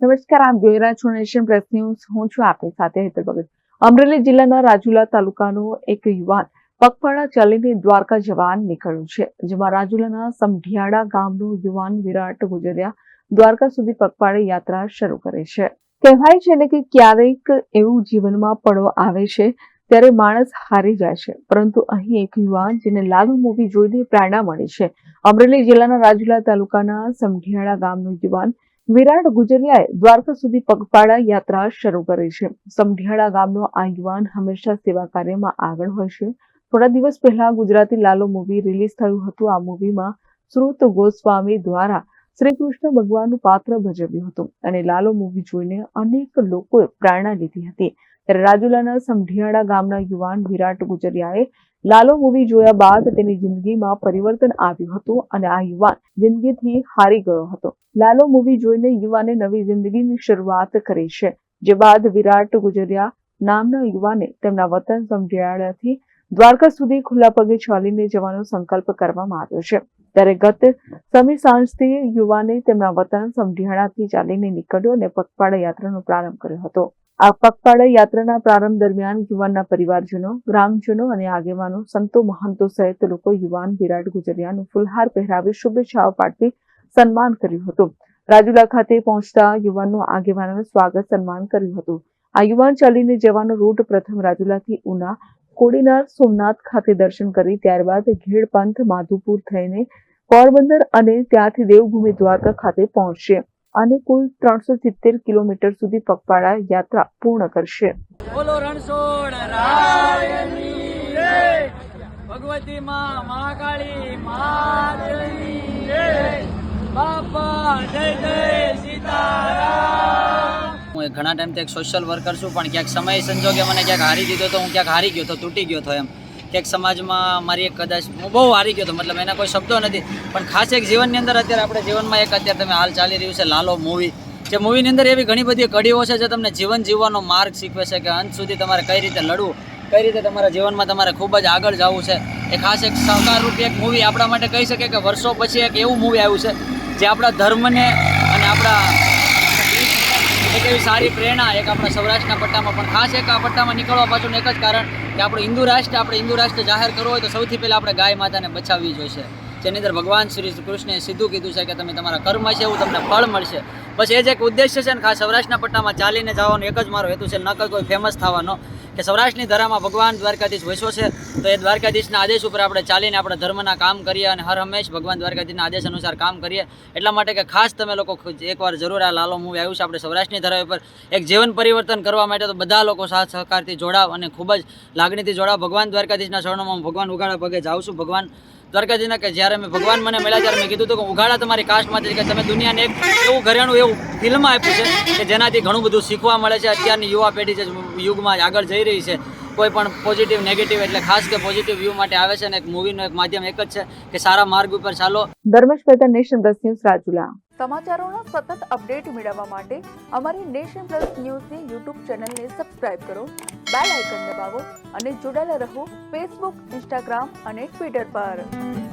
નમસ્કાર, આપ જોઈ રહ્યા છો નેશન પ્લસ ન્યૂઝ. હું છું આપની સાથે હેતલ ભગત. અમરેલી જિલ્લાના રાજુલા તાલુકાનો એક યુવાન પગપાળા ચાલીને દ્વારકા જવા નીકળ્યો છે. જેમાં રાજુલાના સમઢિયાળા ગામનો યુવાન વિરાટ ગુજરિયા દ્વારકા સુધી પગપાળા યાત્રા શરૂ કરે છે. કહેવાય છે ને કે ક્યારેક એવું જીવનમાં પડો આવે છે ત્યારે માણસ હારી જાય છે, પરંતુ અહીં એક યુવાન જેને લાલુ મૂવી જોઈને પ્રેરણા મળી છે. અમરેલી જિલ્લાના રાજુલા તાલુકાના સમઢિયાળા ગામનો યુવાન વિરાટ ગુજરિયાએ દ્વારકા સુધી પગપાળા યાત્રા શરૂ કરી છે. સમઢિયાળા ગામનો આ યુવાન હંમેશા સેવા કાર્યમાં આગળ હોય છે. થોડા દિવસ પહેલા ગુજરાતી લાલો મૂવી રિલીઝ થયું હતું. આ મૂવીમાં શ્રુત ગોસ્વામી દ્વારા શ્રી કૃષ્ણ ભગવાનનું પાત્ર ભજવ્યું હતું અને લાલો મૂવી જોઈને અનેક લોકોએ પ્રેરણા લીધી હતી. ત્યારે રાજુલાના સમઢિયાળા ગામના યુવાન વિરાટ ગુજરિયાએ લાલો મૂવી જોયા બાદ તેની જિંદગીમાં પરિવર્તન આવ્યું હતું અને આ યુવાન જિંદગીથી હારી ગયો હતો. લાલો મૂવી જોઈને યુવાને નવી જિંદગીની શરૂઆત કરી છે. જે બાદ વિરાટ ગુજરિયા નામના યુવાને તેમના વતન સમઢિયાળાથી દ્વારકા સુધી ખુલ્લા પગે ચાલીને જવાનો સંકલ્પ કરવામાં આવ્યો છે. ત્યારે ગત સમી સાંજથી યુવાને તેમના વતન સમઢિયાળાથી ચાલીને નીકળ્યો અને પગપાળા યાત્રાનો પ્રારંભ કર્યો હતો. આ પગપાળા યાત્રાના પ્રારંભ દરમિયાન યુવાનના પરિવારજનો, ગ્રામજનો અને આગેવાનો, સંતો, મહંતો સહિત લોકો યુવાન વિરાટ ગુજરિયાનું ફુલહાર પહેરાવી શુભેચ્છાઓ પાઠવી સન્માન કર્યું હતું. રાજુલા ખાતે પહોંચતા યુવાનનું આગેવાનોએ સ્વાગત સન્માન કર્યું હતું. આ યુવાન ચાલીને જવાનો રૂટ પ્રથમ રાજુલાથી ઉના, કોડીનાર, સોમનાથ ખાતે દર્શન કરી ત્યારબાદ ઘેડ પંથ, માધુપુર થઈને પોરબંદર અને ત્યાંથી દેવભૂમિ દ્વારકા ખાતે પહોંચશે અને કુલ 370 કિલોમીટર સુધી પગપાળા યાત્રા પૂર્ણ કરશે. બોલો રણછોડ રાયની જય, ભગવતી માં મહાકાળી માતની જય, બાપા જય જય સીતારામ. હું ઘણા ટાઈમથી એક સોશિયલ વર્કર છું, પણ ક્યાંક સમય સંજોગે મને ક્યાંક હારી દીધો તો હું ક્યાંક હારી ગયો તો, તૂટી ગયો તો એમ ક્યાંક સમાજમાં મારી એક કદાચ હું બહુ હારી ગયો હતો, મતલબ એના કોઈ શબ્દો નથી. પણ ખાસ એક જીવનની અંદર અત્યારે આપણે જીવનમાં એક અત્યારે તમે હાલ ચાલી રહ્યું છે લાલો મૂવી. જે મૂવીની અંદર એવી ઘણી બધી કડીઓ છે જે તમને જીવન જીવવાનો માર્ગ શીખવે છે કે અંત સુધી તમારે કઈ રીતે લડવું, કઈ રીતે તમારા જીવનમાં તમારે ખૂબ જ આગળ જવું છે. એ ખાસ એક સહકારરૂપી એક મૂવી આપણા માટે કહી શકે કે વર્ષો પછી એક એવું મૂવી આવ્યું છે જે આપણા ધર્મને અને આપણા એક એવી સારી પ્રેરણા એક આપણા સૌરાષ્ટ્રના પટ્ટામાં, પણ ખાસ એક આ પટ્ટામાં નીકળવા પાછળનું એક જ કારણ કે આપણે હિન્દુ રાષ્ટ્ર જાહેર કરવો હોય તો સૌથી પહેલાં આપણે ગાય માતાને બચાવવી જોઈએ. જેની અંદર ભગવાન શ્રી કૃષ્ણે સીધું કીધું છે કે તમે તમારા કર્મ છે એવું તમને ફળ મળશે. બસ એ જ એક ઉદ્દેશ્ય છે ને ખાસ સૌરાષ્ટ્રના પટ્ટામાં ચાલીને જવાનો એક જ મારો હેતુ છે, ન કે કોઈ ફેમસ થવાનો. કે સૌરાષ્ટ્રની ધરામાં ભગવાન દ્વારકાધીશ વસ્યો છે તો એ દ્વારકાધીશના આદેશ ઉપર આપણે ચાલીને આપણા ધર્મના કામ કરીએ અને હર હંમેશ ભગવાન દ્વારકાધીશના આદેશ અનુસાર કામ કરીએ. એટલા માટે કે ખાસ તમે લોકો એકવાર જરૂર આ લાલો મૂવી આવ્યું છે આપણે સૌરાષ્ટ્રની ધરા ઉપર એક જીવન પરિવર્તન કરવા માટે તો બધા લોકો સાથ સહકારથી જોડાવ અને ખૂબ જ લાગણીથી જોડાવ. ભગવાન દ્વારકાધીશના શરણોમાં હું ભગવાન ઉઘાડા પગે જાઉં છું. ભગવાન દ્વારકાધીશના કે જ્યારે મેં ભગવાન મને મળ્યા ત્યારે મેં કીધું હતું કે ઉઘાડા તમારી કાસ્ટમાંથી કે તમે દુનિયાને એક એવું ઘરેણું એવું ફિલ્મ આપ્યું છે કે જેનાથી ઘણું બધું શીખવા મળે છે. અત્યારની યુવા પેઢી જે યુગમાં આગળ જઈ રહી છે, કોઈ પણ પોઝિટિવ નેગેટિવ એટલે ખાસ કે પોઝિટિવ વ્યૂ માટે આવે છે અને એક મૂવીનું એક માધ્યમ એક જ છે કે સારા માર્ગ ઉપર ચાલો. Dharmesh Mehta, nation plus news, Rajula. સમાચારોના સતત અપડેટ મેળવવા માટે અમારી નેશન પ્લસ ન્યૂઝની યુટ્યુબ ચેનલને સબસ્ક્રાઇબ કરો, બેલ આઇકન દબાવો અને જોડાયેલા રહો ફેસબુક, ઇન્સ્ટાગ્રામ અને ટ્વિટર પર.